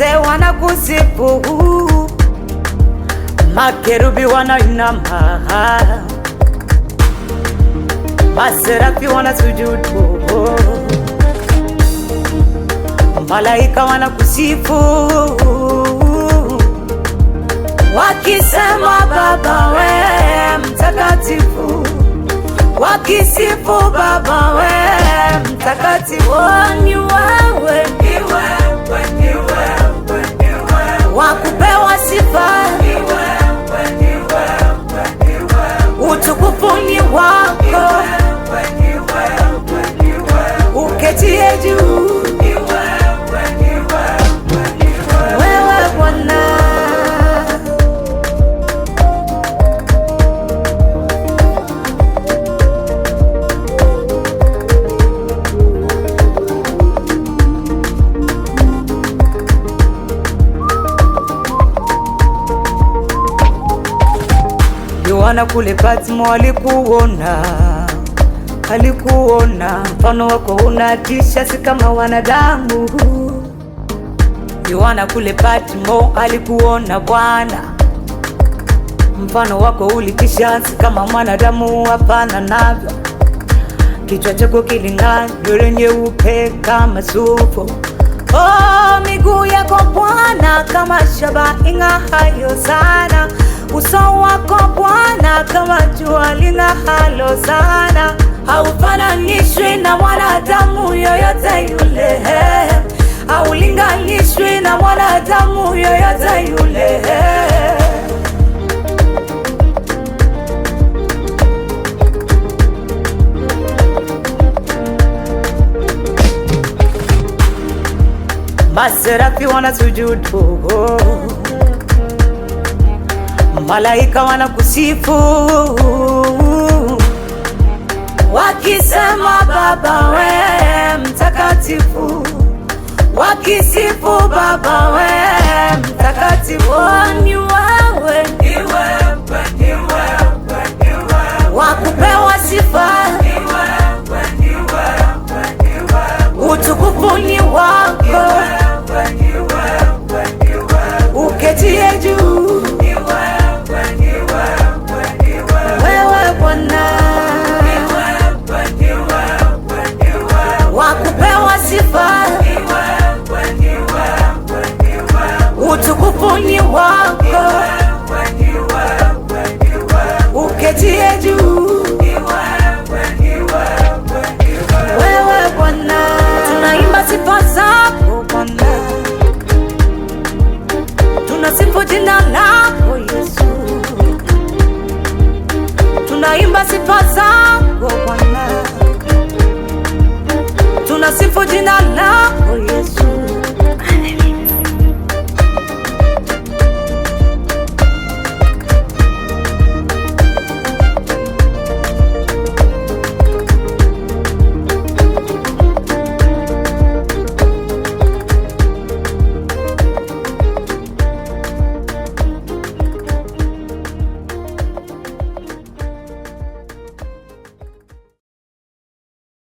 wote wanakusifu, makerubi wanainama, maserafi wanasujudu, malaika wanakusifu, wakisema Baba we mtakatifu, wakisifu Baba we mtakatifu. Ni wewe, ni wewe, ni wewe, ni wewe wakupewa sifa, ni wewe, ni wewe, ni wewe utukufu ni wako, ni wewe, ni wewe uketie juu, ni wewe, ni wewe, ni wewe Bwana. Yohana kule Patmo alikuona mfano wako unatisha, si kama wanadamu. Yohana kule Patmo alikuona Bwana, mfano wako ulitisha, si kama mwanadamu, hapana navyo. Kichwa chako kiling'aa, nywele nyeupe kama sufu. Oh, miguu yako Bwana kama shaba ing'aayo sana. Uso wako Bwana kama jua ling'aalo sana. Haufananishwi na mwanadamu yoyote yule, haulinganishwi na mwanadamu yoyote yule. Maserafi wanasujudu, malaika wanakusifu, wakisema Baba we mtakatifu, wakisifu Baba we mtakatifu. Ni wewe, ni wewe, ni wewe, ni wewe wakupewa sifa, ni wewe, ni wewe, ni wewe utukufu ni wako, ni wewe, ni wewe, ni wewe uketie juu, ni wewe, ni wewe, ni wewe Bwana, ni wewe, ni wewe, ni wewe wakupewa sifa, ni wewe, ni wewe, ni wewe utukufu ni wako, ni wewe, ni wewe, ni wewe uketie juu, ni wewe, ni wewe, ni wewe Bwana. Tunaimba sifa zako Bwana, tunasifu jina lako Yesu, tunaimba sifa zako Bwana, tunasifu jina lako Yesu.